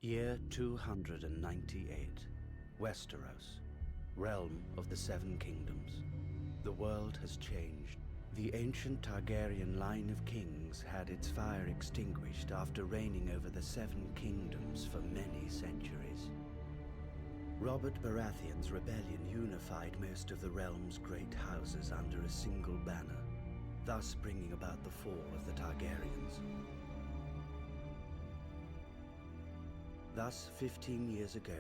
Year 298. Westeros, realm of the Seven Kingdoms. The world has changed. The ancient Targaryen line of kings had its fire extinguished after reigning over the Seven Kingdoms for many centuries. Robert Baratheon's rebellion unified most of the realm's great houses under a single banner, thus bringing about the fall of the Targaryens. Thus, 15 years ago,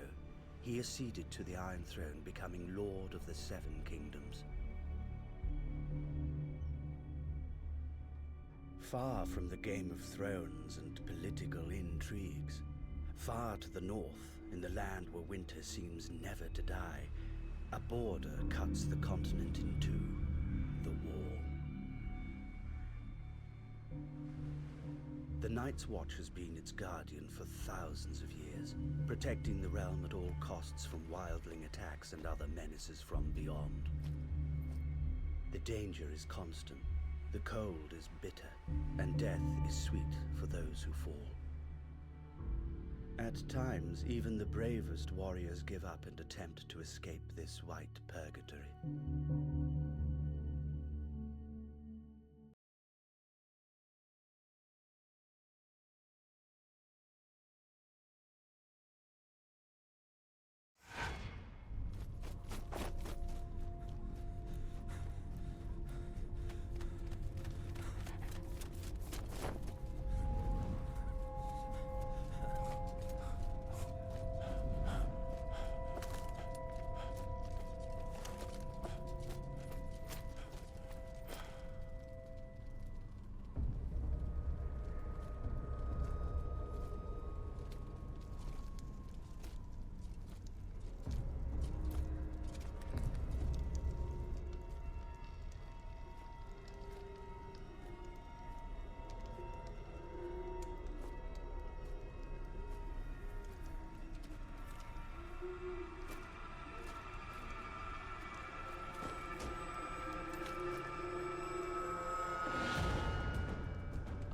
he acceded to the Iron Throne, becoming Lord of the Seven Kingdoms. Far from the Game of Thrones and political intrigues, far to the north, in the land where winter seems never to die, a border cuts the continent in two, the Wall. The Night's Watch has been its guardian for thousands of years, protecting the realm at all costs from wildling attacks and other menaces from beyond. The danger is constant, the cold is bitter, and death is sweet for those who fall. At times, even the bravest warriors give up and attempt to escape this white purgatory.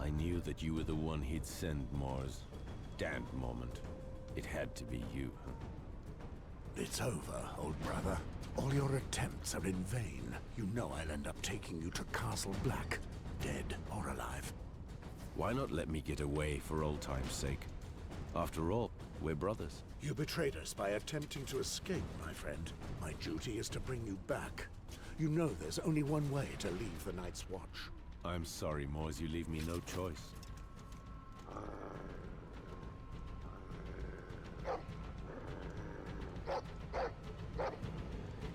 I knew that you were the one he'd send, Mars. Damned moment. It had to be you. It's over, old brother. All your attempts are in vain. You know I'll end up taking you to Castle Black, dead or alive. Why not let me get away for old time's sake? After all, we're brothers. You betrayed us by attempting to escape, my friend. My duty is to bring you back. You know there's only one way to leave the Night's Watch. I'm sorry, Mars, you leave me no choice.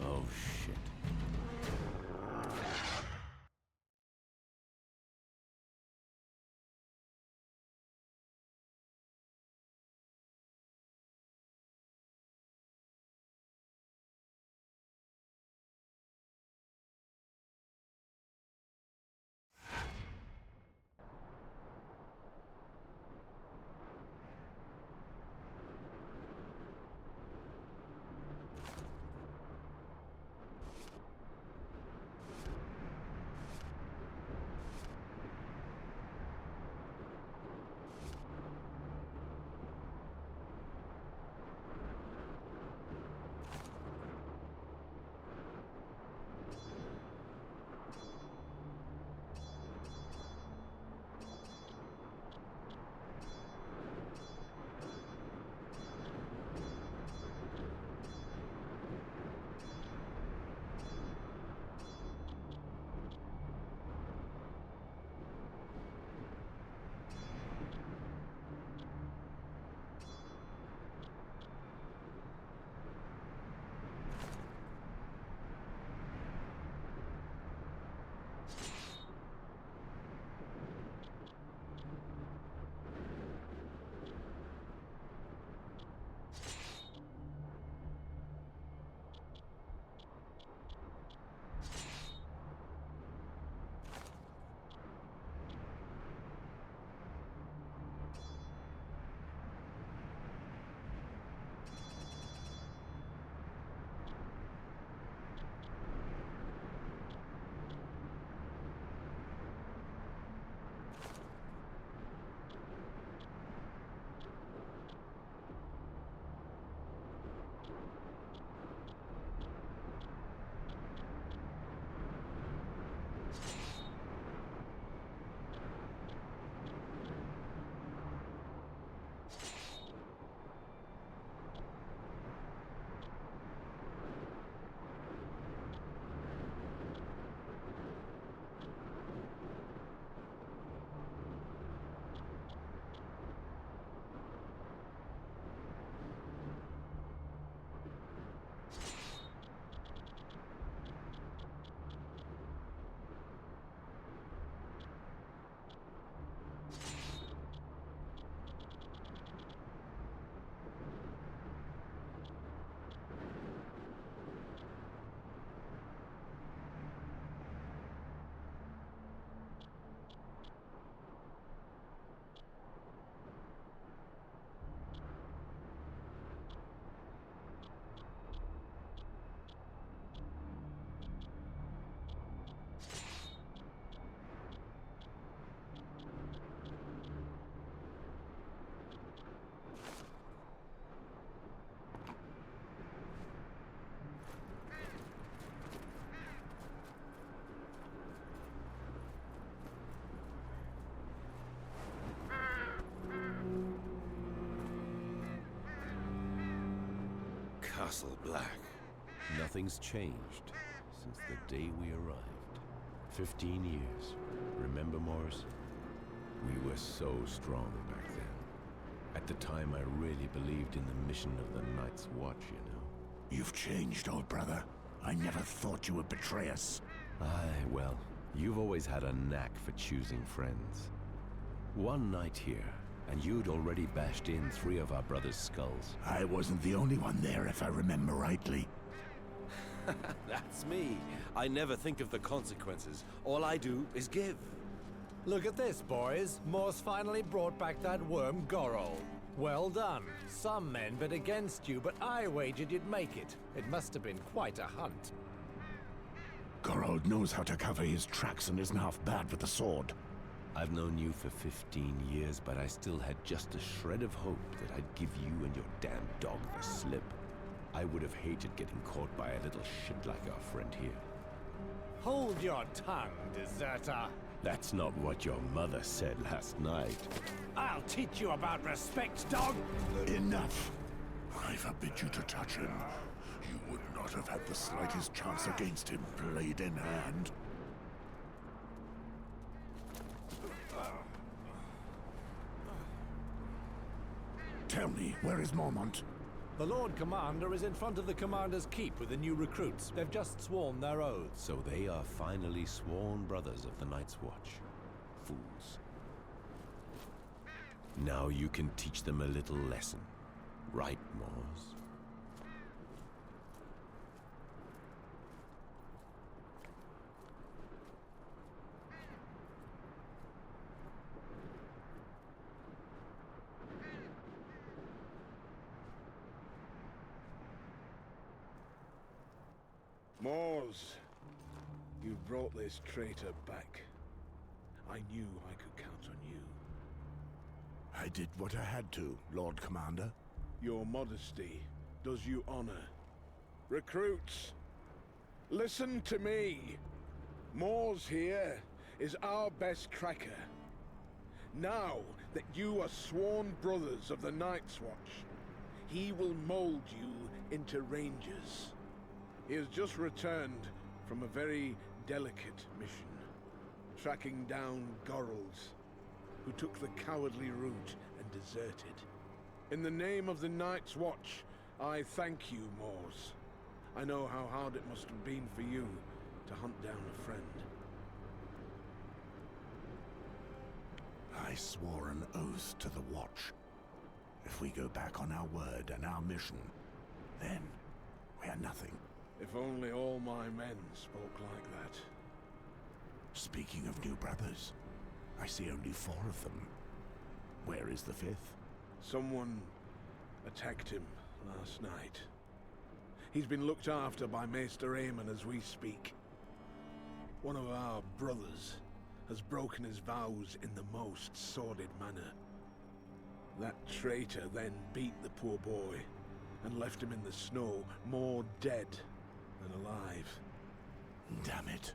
Oh, shit. Castle Black. Nothing's changed since the day we arrived. 15 years. Remember, Morris? We were so strong back then. At the time, I really believed in the mission of the Night's Watch, you know. You've changed, old brother. I never thought you would betray us. Aye, well, you've always had a knack for choosing friends. One night here, and you'd already bashed in 3 of our brothers' skulls. I wasn't the only one there, if I remember rightly. That's me. I never think of the consequences. All I do is give. Look at this, boys. Morse finally brought back that worm Gorol. Well done. Some men bet against you, but I wagered you'd make it. It must have been quite a hunt. Gorold knows how to cover his tracks and isn't half bad with the sword. I've known you for 15 years, but I still had just a shred of hope that I'd give you and your damn dog the slip. I would have hated getting caught by a little shit like our friend here. Hold your tongue, deserter. That's not what your mother said last night. I'll teach you about respect, dog! Enough! I forbid you to touch him. You would not have had the slightest chance against him, blade in hand. Tell me, where is Mormont? The Lord Commander is in front of the Commander's Keep with the new recruits. They've just sworn their oaths. So they are finally sworn brothers of the Night's Watch. Fools. Now you can teach them a little lesson. Right, Mors? Mors, you brought this traitor back. I knew I could count on you. I did what I had to, Lord Commander. Your modesty does you honor. Recruits, listen to me. Mors here is our best cracker. Now that you are sworn brothers of the Night's Watch, he will mold you into rangers. He has just returned from a very delicate mission, tracking down Gorals, who took the cowardly route and deserted. In the name of the Night's Watch, I thank you, Mors. I know how hard it must have been for you to hunt down a friend. I swore an oath to the Watch. If we go back on our word and our mission, then we are nothing. If only all my men spoke like that. Speaking of new brothers, I see only 4 of them. Where is the 5th? Someone attacked him last night. He's been looked after by Maester Aemon as we speak. One of our brothers has broken his vows in the most sordid manner. That traitor then beat the poor boy and left him in the snow, more dead than alive. Damn it.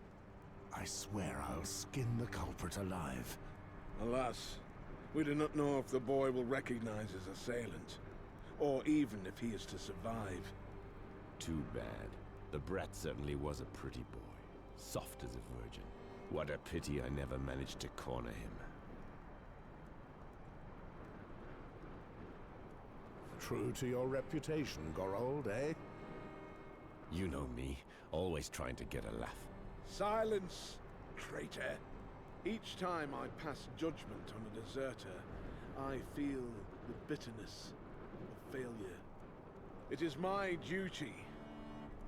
I swear I'll skin the culprit alive. Alas, we do not know if the boy will recognize his assailant, or even if he is to survive. Too bad. The brat certainly was a pretty boy. Soft as a virgin. What a pity I never managed to corner him. True to your reputation, Gorold, eh? You know me, always trying to get a laugh. Silence, traitor! Each time I pass judgment on a deserter, I feel the bitterness of failure. It is my duty,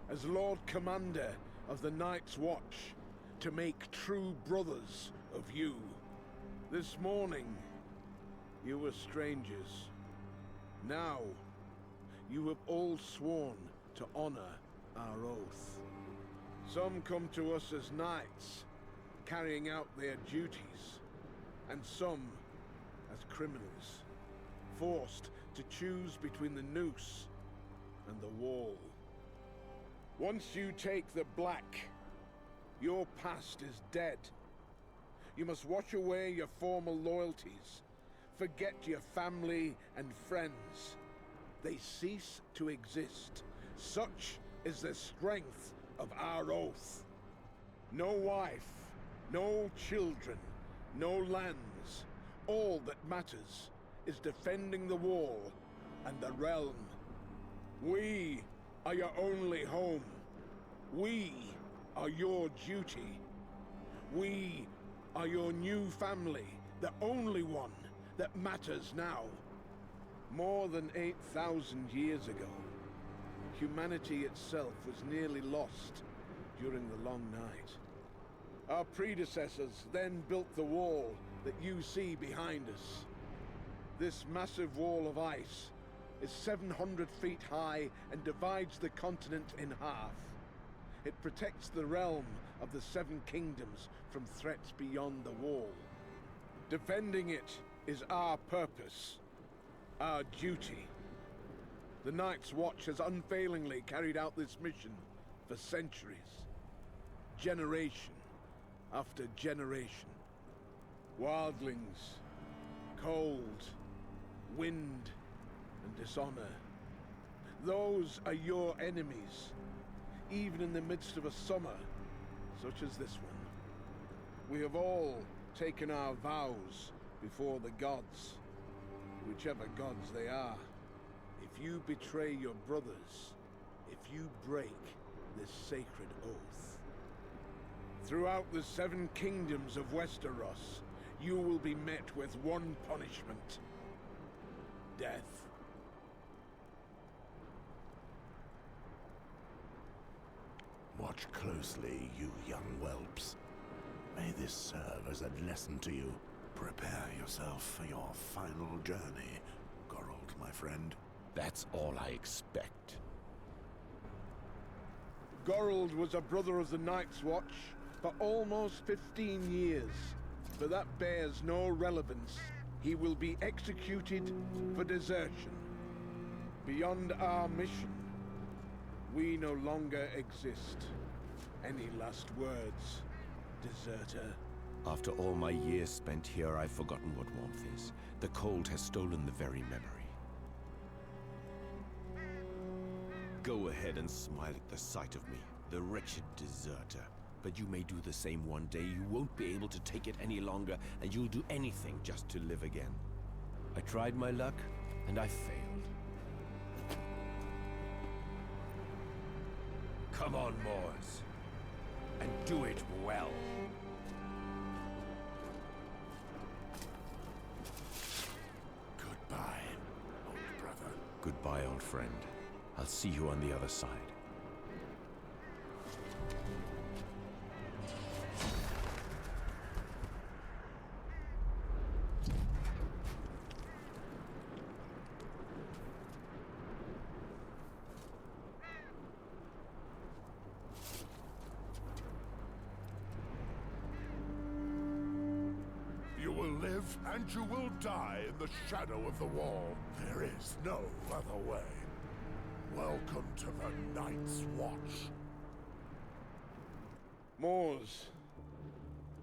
as Lord Commander of the Night's Watch, to make true brothers of you. This morning, you were strangers. Now, you have all sworn to honor our oath. Some come to us as knights, carrying out their duties, and some as criminals, forced to choose between the noose and the wall. Once you take the black, your past is dead. You must wash away your former loyalties, forget your family and friends. They cease to exist, Such is the strength of our oath. No wife, no children, no lands. All that matters is defending the wall and the realm. We are your only home. We are your duty. We are your new family, the only one that matters now. More than 8,000 years ago, humanity itself was nearly lost during the long night. Our predecessors then built the wall that you see behind us. This massive wall of ice is 700 feet high and divides the continent in half. It protects the realm of the Seven Kingdoms from threats beyond the wall. Defending it is our purpose, our duty. The Night's Watch has unfailingly carried out this mission for centuries. Generation after generation. Wildlings, cold, wind, and dishonor. Those are your enemies, even in the midst of a summer such as this one. We have all taken our vows before the gods, whichever gods they are. If you betray your brothers, if you break this sacred oath, throughout the Seven Kingdoms of Westeros, you will be met with one punishment: death. Watch closely, you young whelps. May this serve as a lesson to you. Prepare yourself for your final journey, Geralt, my friend. That's all I expect. Geralt was a brother of the Night's Watch for almost 15 years, but that bears no relevance. He will be executed for desertion. Beyond our mission, we no longer exist. Any last words, deserter? After all my years spent here, I've forgotten what warmth is. The cold has stolen the very memory. Go ahead and smile at the sight of me, the wretched deserter. But you may do the same one day. You won't be able to take it any longer, and you'll do anything just to live again. I tried my luck, and I failed. Come on, Moors, and do it well. Goodbye, old brother. Goodbye, old friend. I'll see you on the other side. You will live and you will die in the shadow of the wall. There is no other way. Welcome to the Night's Watch. Moors,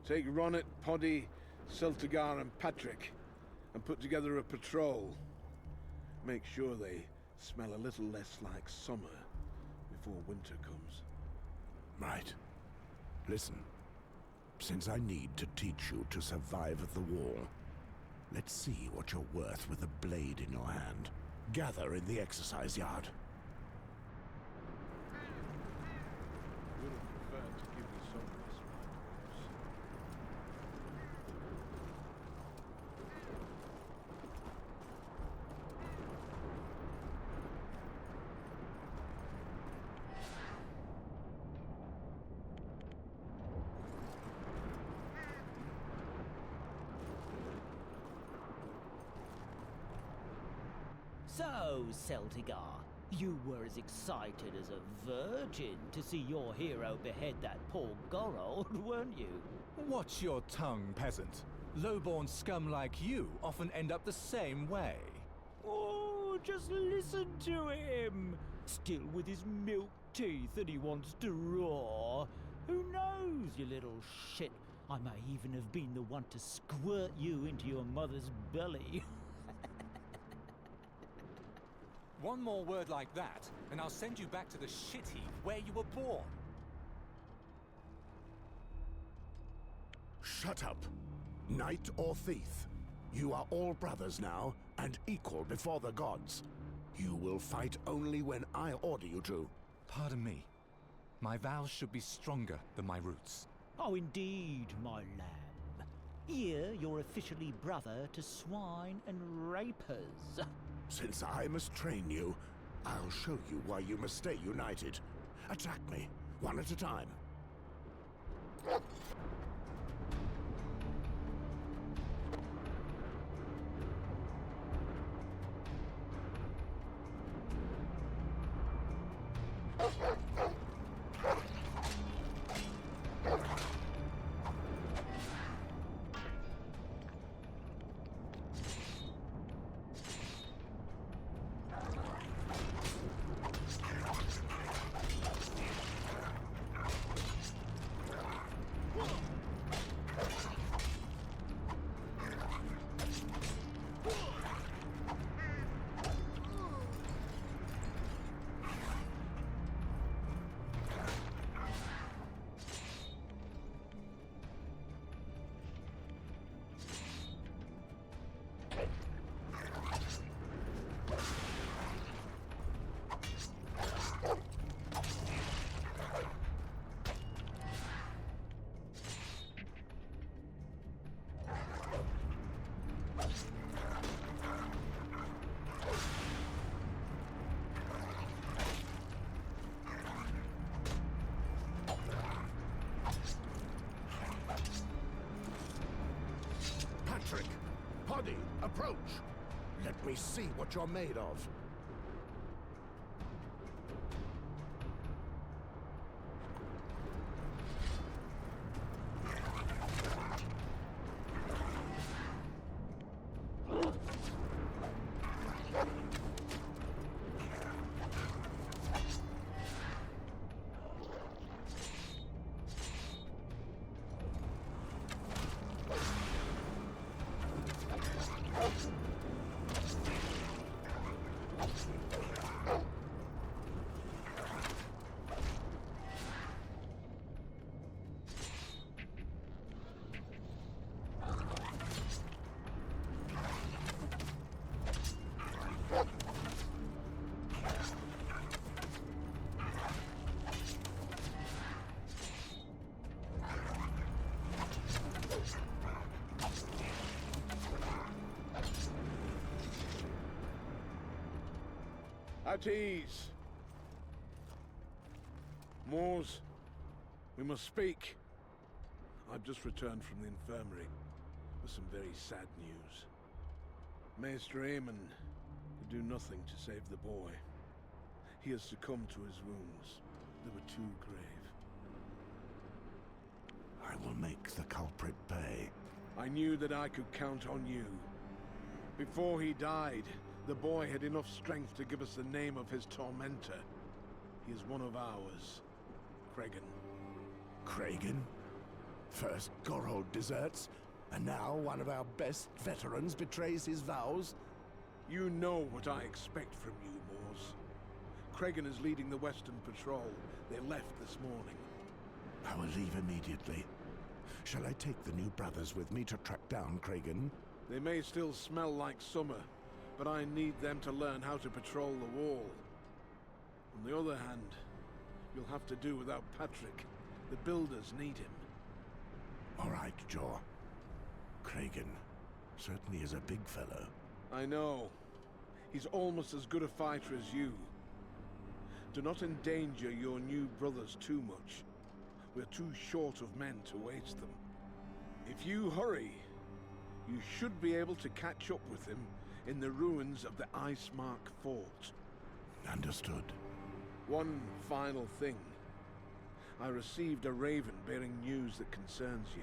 take Ronnet, Poddy, Celtigar and Patrick and put together a patrol. Make sure they smell a little less like summer before winter comes. Right. Listen. Since I need to teach you to survive at the wall, let's see what you're worth with a blade in your hand. Gather in the exercise yard. Would have preferred to give you some respite, So, Celtigar, you were as excited as a virgin to see your hero behead that poor Gorold, weren't you? Watch your tongue, peasant. Low-born scum like you often end up the same way. Oh, just listen to him! Still with his milk teeth that he wants to roar. Who knows, you little shit? I may even have been the one to squirt you into your mother's belly. One more word like that, and I'll send you back to the shit heap where you were born. Shut up. Knight or thief, you are all brothers now, and equal before the gods. You will fight only when I order you to. Pardon me. My vows should be stronger than my roots. Oh, indeed, my lamb. Here you're officially brother to swine and rapers. Since I must train you, I'll show you why you must stay united. Attack me, one at a time. Patrick, Poddy, approach. Let me see what you're made of. At ease. Moors, we must speak. I've just returned from the infirmary with some very sad news. Maester Aemon could do nothing to save the boy. He has succumbed to his wounds. They were too grave. I will make the culprit pay. I knew that I could count on you. Before he died, the boy had enough strength to give us the name of his tormentor. He is one of ours, Cregan. Cregan? First Gorold deserts, and now one of our best veterans betrays his vows? You know what I expect from you, Moors. Cregan is leading the Western Patrol. They left this morning. I will leave immediately. Shall I take the new brothers with me to track down Cregan? They may still smell like summer, but I need them to learn how to patrol the wall. On the other hand, you'll have to do without Patrick. The builders need him. All right, Jaw. Cregan certainly is a big fellow. I know. He's almost as good a fighter as you. Do not endanger your new brothers too much. We're too short of men to waste them. If you hurry, you should be able to catch up with him in the ruins of the Icemark Fort. Understood. One final thing. I received a raven bearing news that concerns you.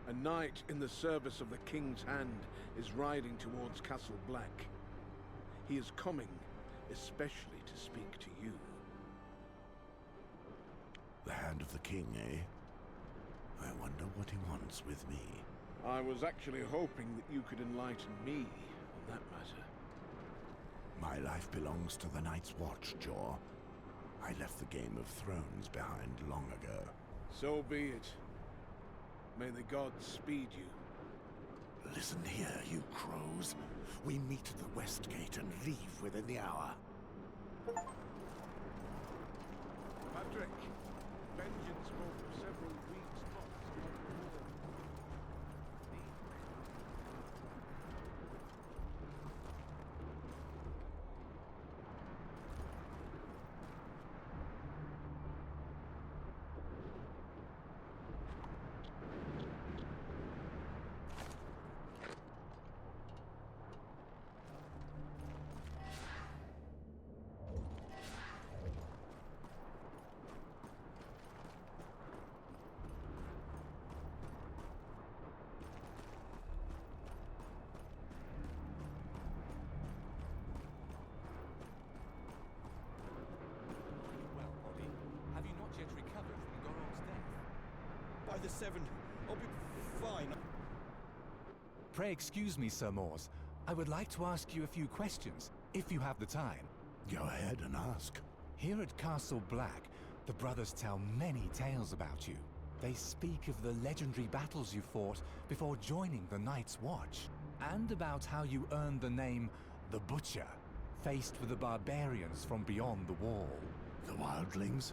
A knight in the service of the King's Hand is riding towards Castle Black. He is coming, especially to speak to you. The Hand of the King, eh? I wonder what he wants with me. I was actually hoping that you could enlighten me on that matter. My life belongs to the Night's Watch, Jor. I left the Game of Thrones behind long ago. So be it. May the gods speed you. Listen here, you crows. We meet at the West Gate and leave within the hour. Patrick, vengeance spoke of several weeks' plots among the war. Well, Bobby, have you not yet recovered from Gorol's death? By the Seven, I'll be fine. Pray excuse me, Sir Mors. I would like to ask you a few questions, if you have the time. Go ahead and ask. Here at Castle Black, the brothers tell many tales about you. They speak of the legendary battles you fought before joining the Night's Watch, and about how you earned the name the Butcher, faced with the barbarians from beyond the wall. The wildlings?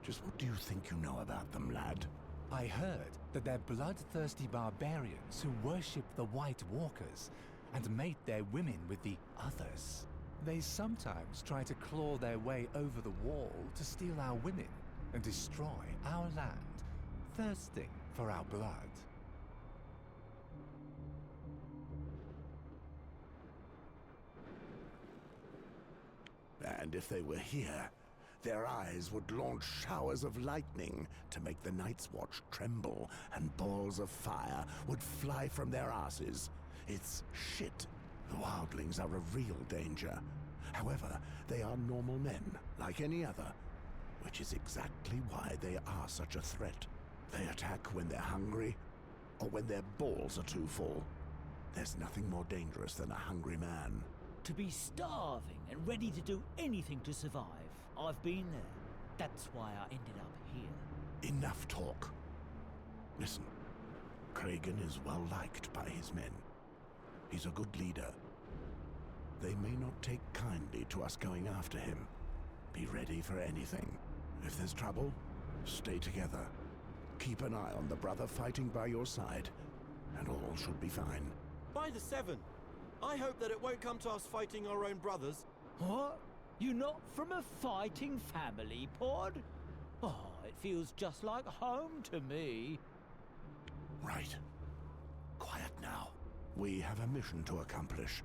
Just what do you think you know about them, lad? I heard that they're bloodthirsty barbarians who worship the White Walkers and mate their women with the others. They sometimes try to claw their way over the wall to steal our women and destroy our land, thirsting for our blood. And if they were here, their eyes would launch showers of lightning to make the Night's Watch tremble, and balls of fire would fly from their asses. It's shit. The wildlings are a real danger. However, they are normal men, like any other, which is exactly why they are such a threat. They attack when they're hungry, or when their balls are too full. There's nothing more dangerous than a hungry man. To be starving and ready to do anything to survive. I've been there. That's why I ended up here. Enough talk. Listen, Kragan is well liked by his men. He's a good leader. They may not take kindly to us going after him. Be ready for anything. If there's trouble, stay together. Keep an eye on the brother fighting by your side, and all should be fine. By the Seven, I hope that it won't come to us fighting our own brothers. What? You're not from a fighting family, Pod? Oh, it feels just like home to me. Right. Quiet now. We have a mission to accomplish.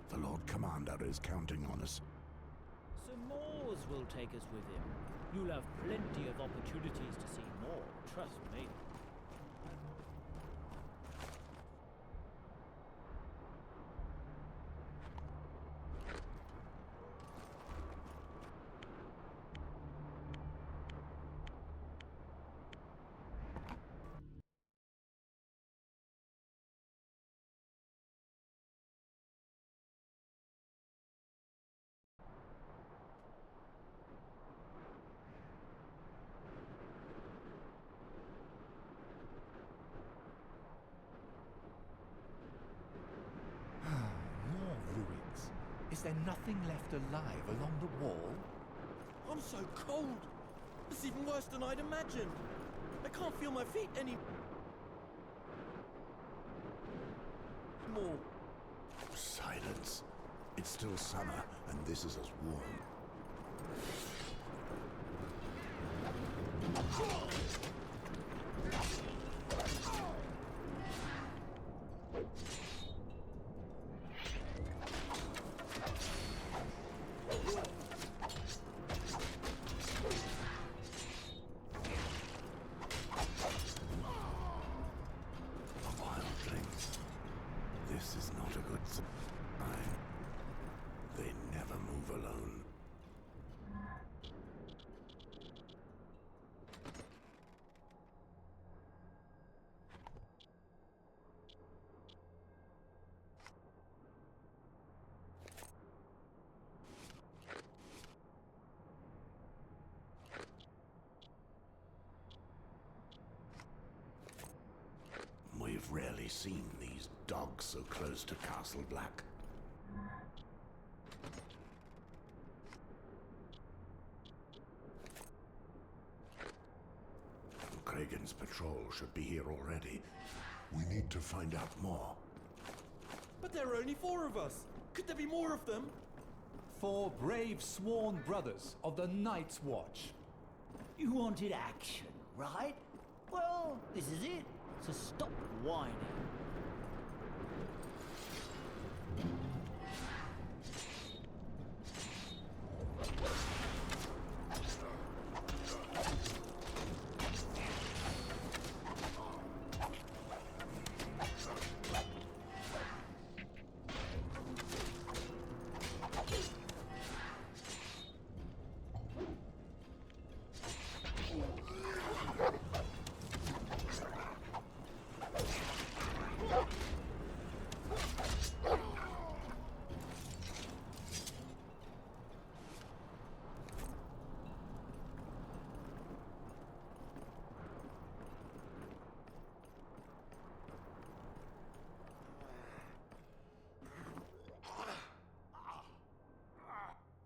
The Lord Commander is counting on us. Sir Mors will take us with him. You'll have plenty of opportunities to see more, trust me. More ruins. Is there nothing left alive along the wall? I'm so cold. It's even worse than I'd imagined. I can't feel my feet any more. Silence. It's still summer, and this is as warm. The wildlings. This is not a good sign. They never move alone. I've rarely seen these dogs so close to Castle Black. Kragan's patrol should be here already. We need to find out more. But there are only 4 of us. Could there be more of them? 4 brave sworn brothers of the Night's Watch. You wanted action, right? Well, this is it. So stop whining.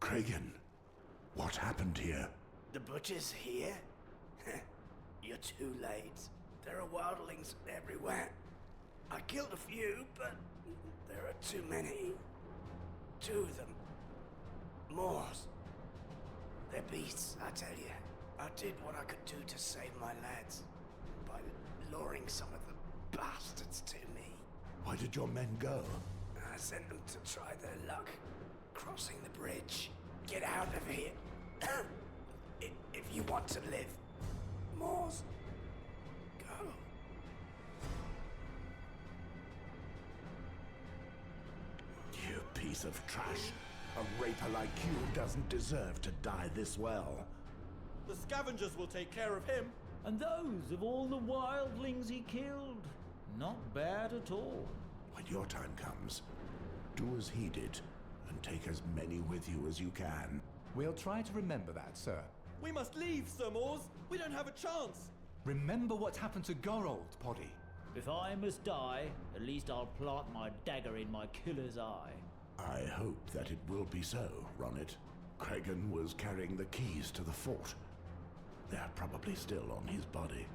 Kragan, what happened here? The butcher's here? You're too late. There are wildlings everywhere. I killed a few, but there are too many. 2 of them. Moors. They're beasts, I tell you. I did what I could do to save my lads. By luring some of the bastards to me. Why did your men go? I sent them to try their luck. Crossing the bridge. Get out of here. If you want to live. Moors. Go. You piece of trash. A raper like you doesn't deserve to die this well. The scavengers will take care of him. And those of all the wildlings he killed. Not bad at all. When your time comes, do as he did, and take as many with you as you can. We'll try to remember that, sir. We must leave, Sir Mors. We don't have a chance. Remember what happened to Gorold, Poddy. If I must die, at least I'll plant my dagger in my killer's eye. I hope that it will be so, Ronnet. Kragan was carrying the keys to the fort. They're probably still on his body.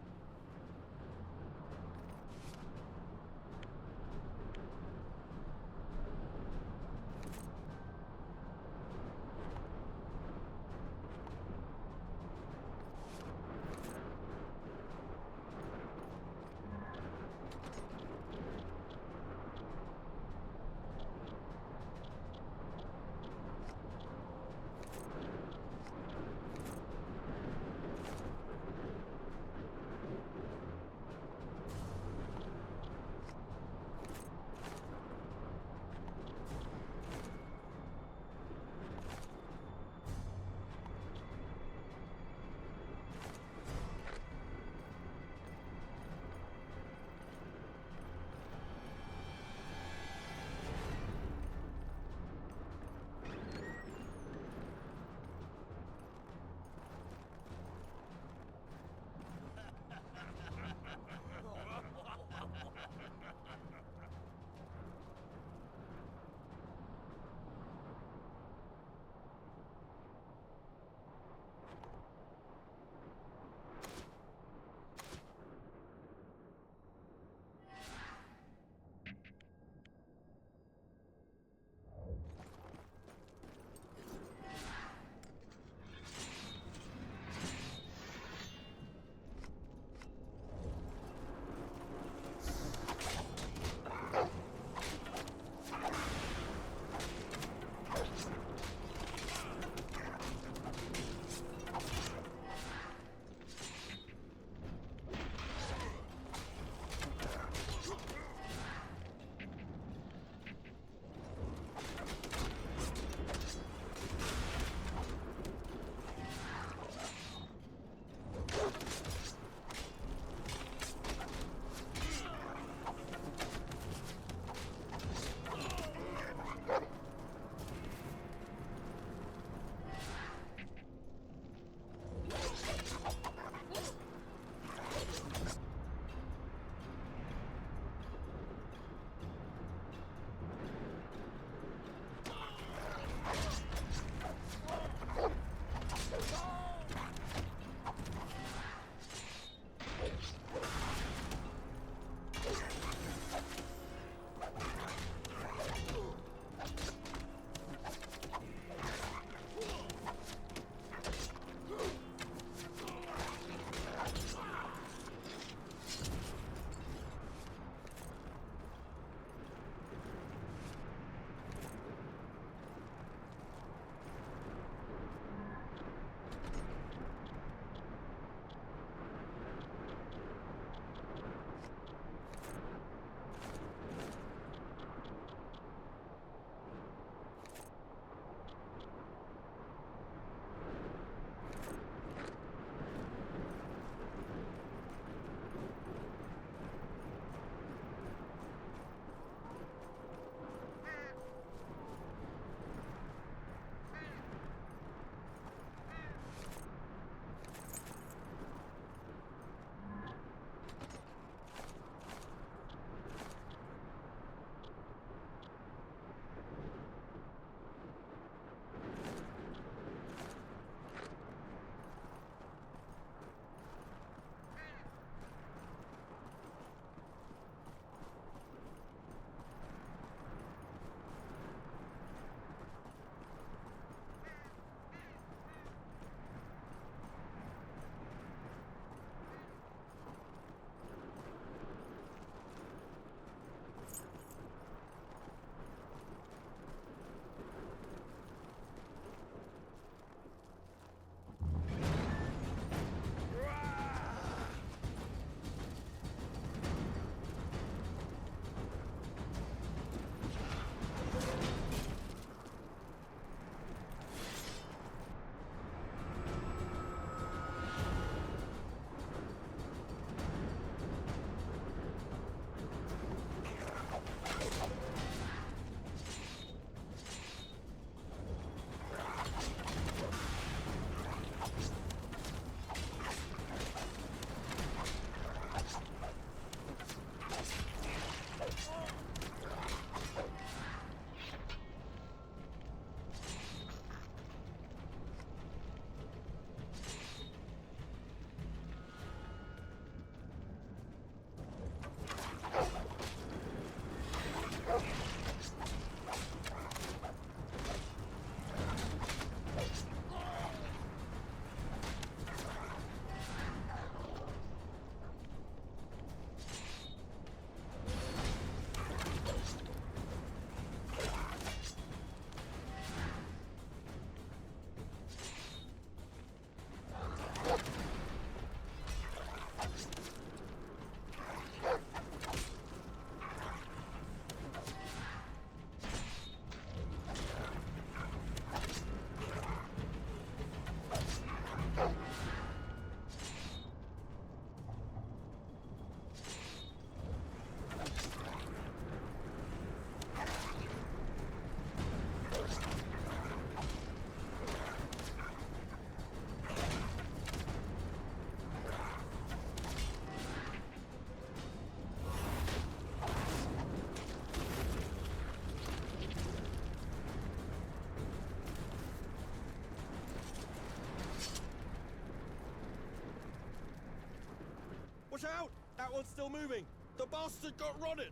one's still moving! The bastard got rotted!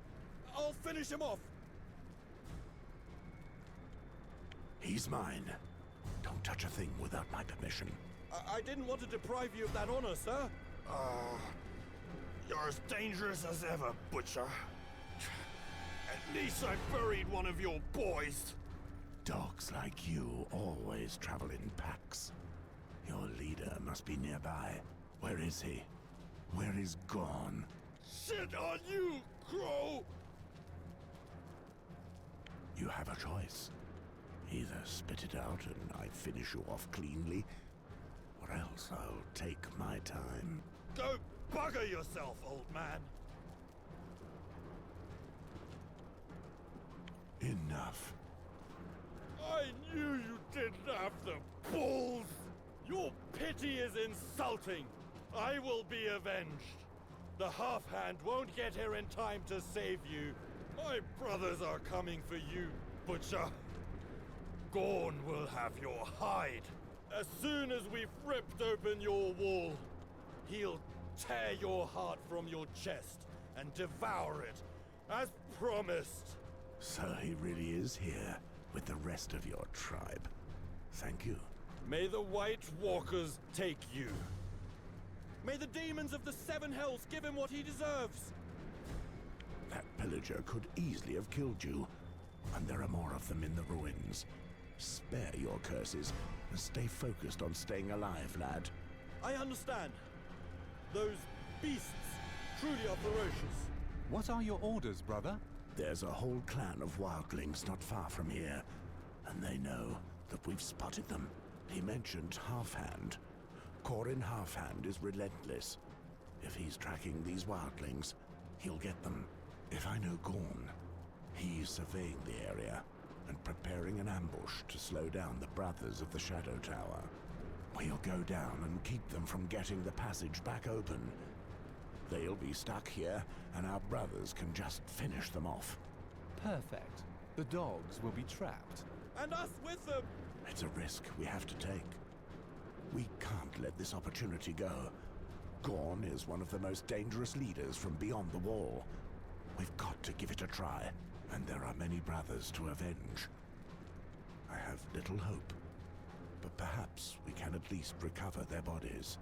I'll finish him off! He's mine. Don't touch a thing without my permission. I didn't want to deprive you of that honor, sir. You're as dangerous as ever, Butcher. At least I buried one of your boys. Dogs like you always travel in packs. Your leader must be nearby. Where is he? Where is Gorn? Shit on you, Crow! You have a choice. Either spit it out and I finish you off cleanly, or else I'll take my time. Go bugger yourself, old man. Enough. I knew you didn't have the balls! Your pity is insulting! I will be avenged! The half-hand won't get here in time to save you. My brothers are coming for you, Butcher. Gorn will have your hide. As soon as we've ripped open your wall, he'll tear your heart from your chest and devour it, as promised. So he really is here with the rest of your tribe. Thank you. May the White Walkers take you. May the demons of the Seven Hells give him what he deserves. That pillager could easily have killed you, and there are more of them in the ruins. Spare your curses and stay focused on staying alive, lad. I understand. Those beasts truly are ferocious. What are your orders, brother? There's a whole clan of wildlings not far from here, and they know that we've spotted them. He mentioned Halfhand. Corin Halfhand is relentless. If he's tracking these wildlings, he'll get them. If I know Gorn, he's surveying the area and preparing an ambush to slow down the Brothers of the Shadow Tower. We'll go down and keep them from getting the passage back open. They'll be stuck here, and our brothers can just finish them off. Perfect. The dogs will be trapped. And us with them! It's a risk we have to take. We can't let this opportunity go. Gorn is one of the most dangerous leaders from beyond the wall. We've got to give it a try, and there are many brothers to avenge. I have little hope, but perhaps we can at least recover their bodies.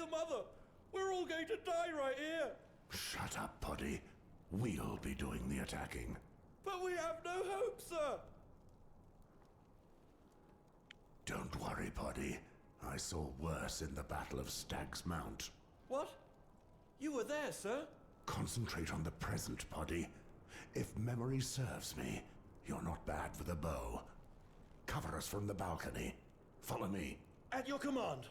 the mother! We're all going to die right here! Shut up, Poddy. We'll be doing the attacking. But we have no hope, sir! Don't worry, Poddy. I saw worse in the Battle of Stag's Mount. What? You were there, sir? Concentrate on the present, Poddy. If memory serves me, you're not bad with a bow. Cover us from the balcony. Follow me. At your command.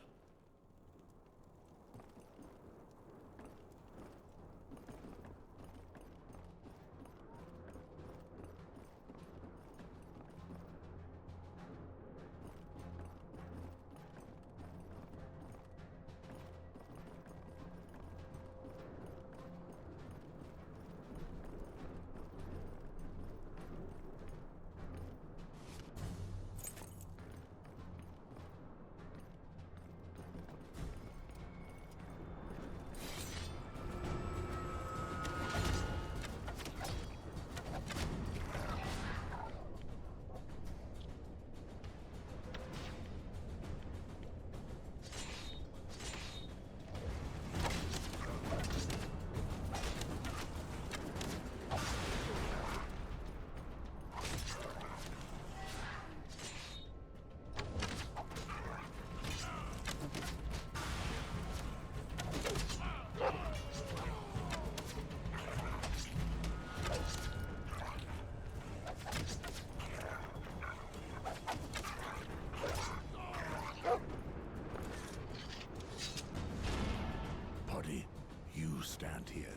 Poddy, you stand here.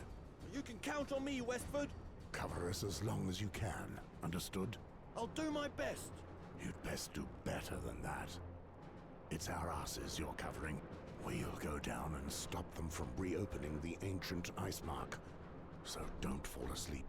You can count on me, Westford. Cover us as long as you can. Understood? I'll do my best. You'd best do better than that. It's our asses you're covering. We'll go down and stop them from reopening the ancient ice mark. So don't fall asleep.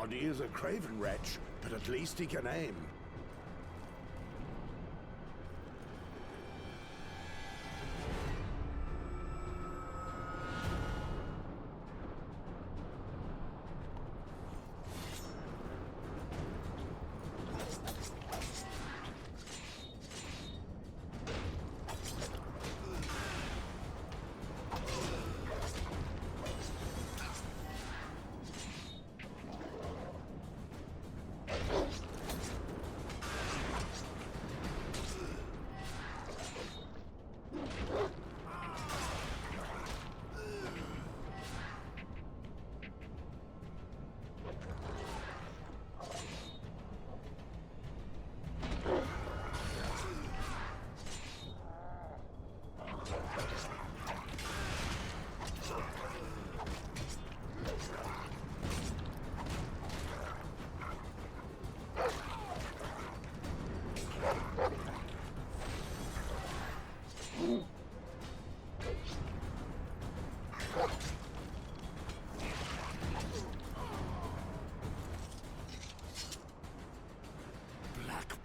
God, he is a craven wretch, but at least he can aim.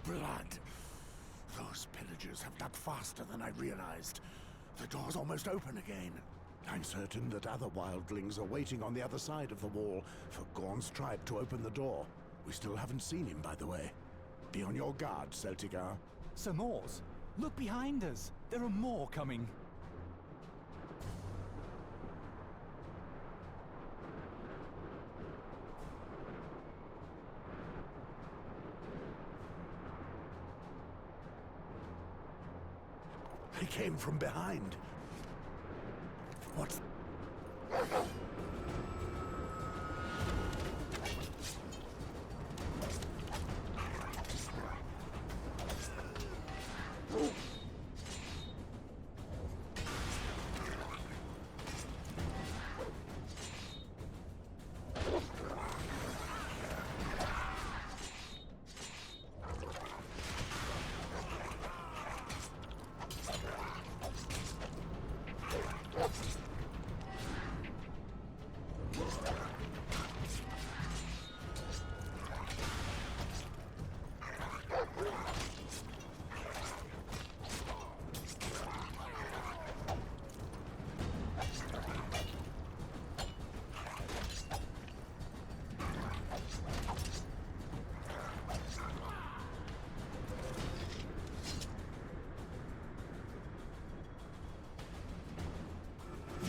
Blood. Those pillagers have dug faster than I realized. The door's almost open again. I'm certain that other wildlings are waiting on the other side of the wall for Gorn's tribe to open the door. We still haven't seen him, by the way. Be on your guard, Celtigar. Sir Mors, look behind us. There are more coming. They came from behind. What's...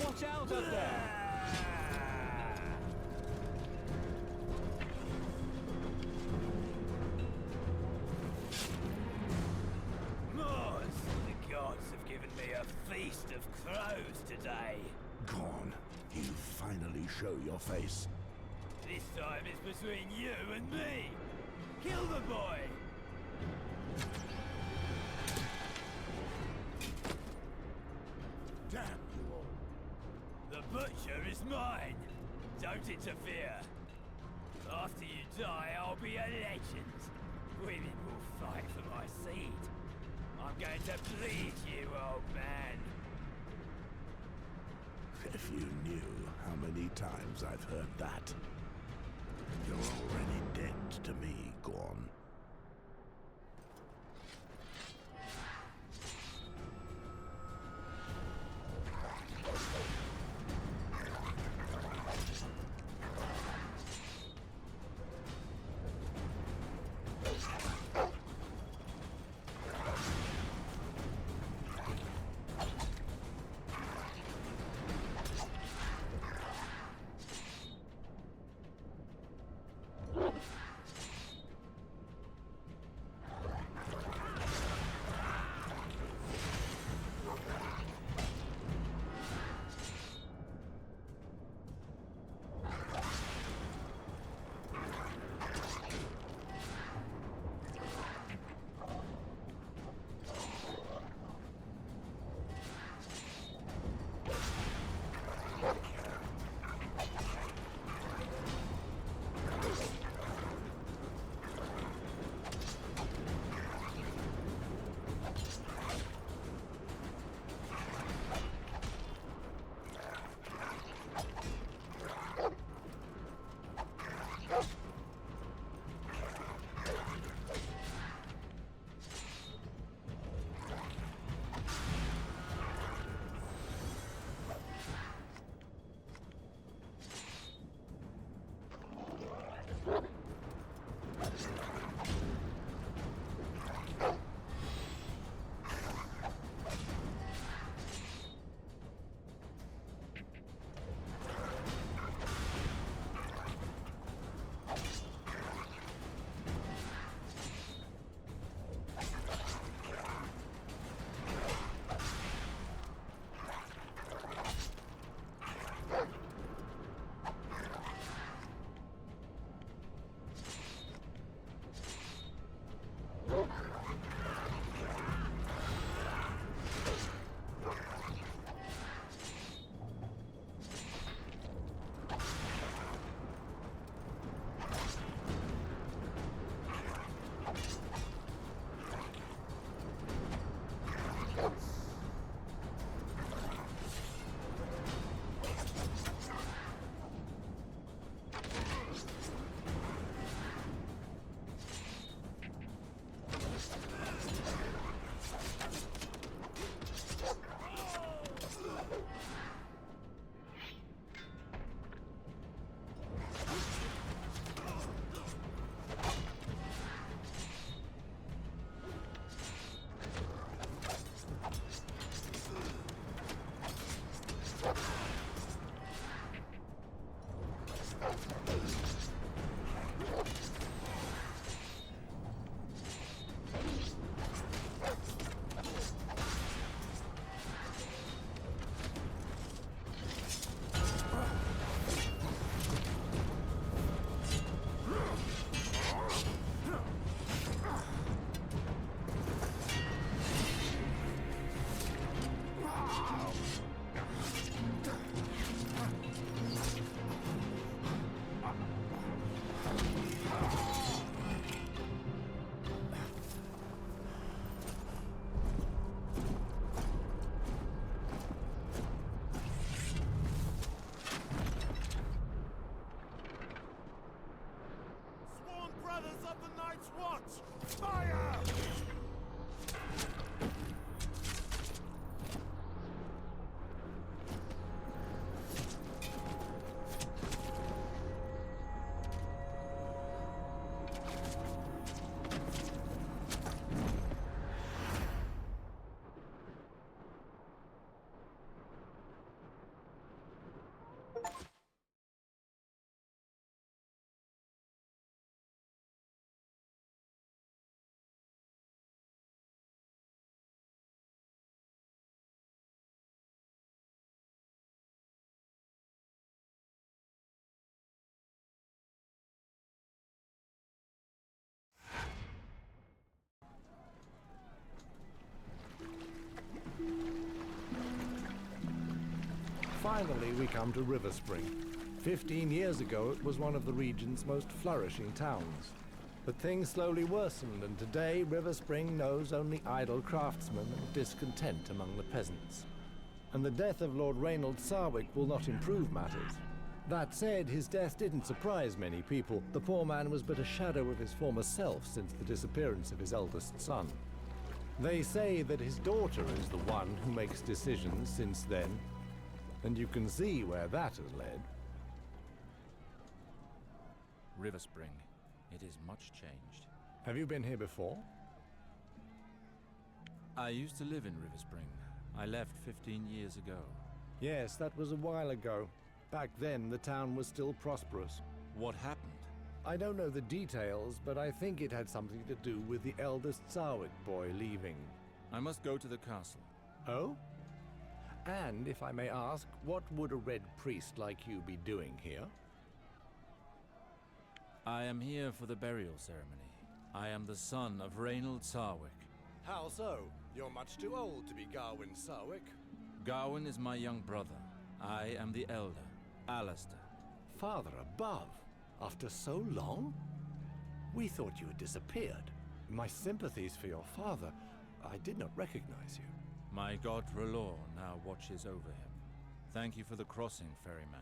Watch out up there! Mors, the gods have given me a feast of crows today. Gorn, you finally show your face. This time it's between you and me. Kill the boy! Damn you all. The butcher is mine. Don't interfere. After you die, I'll be a legend. Women will fight for my seed. I'm going to bleed you, old man. If you knew how many times I've heard that. You're already dead to me, Gorn. Brothers of the Night's Watch! Fire! Finally, we come to River Spring. 15 years ago, it was one of the region's most flourishing towns. But things slowly worsened, and today River Spring knows only idle craftsmen and discontent among the peasants. And the death of Lord Reynold Sarwick will not improve matters. That said, his death didn't surprise many people. The poor man was but a shadow of his former self since the disappearance of his eldest son. They say that his daughter is the one who makes decisions since then, and you can see where that has led. River Spring. It is much changed. Have you been here before? I used to live in River Spring. I left 15 years ago. Yes, that was a while ago. Back then, the town was still prosperous. What happened? I don't know the details, but I think it had something to do with the eldest Sarwick boy leaving. I must go to the castle. Oh? And, if I may ask, what would a red priest like you be doing here? I am here for the burial ceremony. I am the son of Reynold Sarwick. How so? You're much too old to be Gawain Sarwick. Gawain is my young brother. I am the elder, Alistair. Father above? After so long? We thought you had disappeared. My sympathies for your father. I did not recognize you. My god R'hllor now watches over him. Thank you for the crossing, ferryman.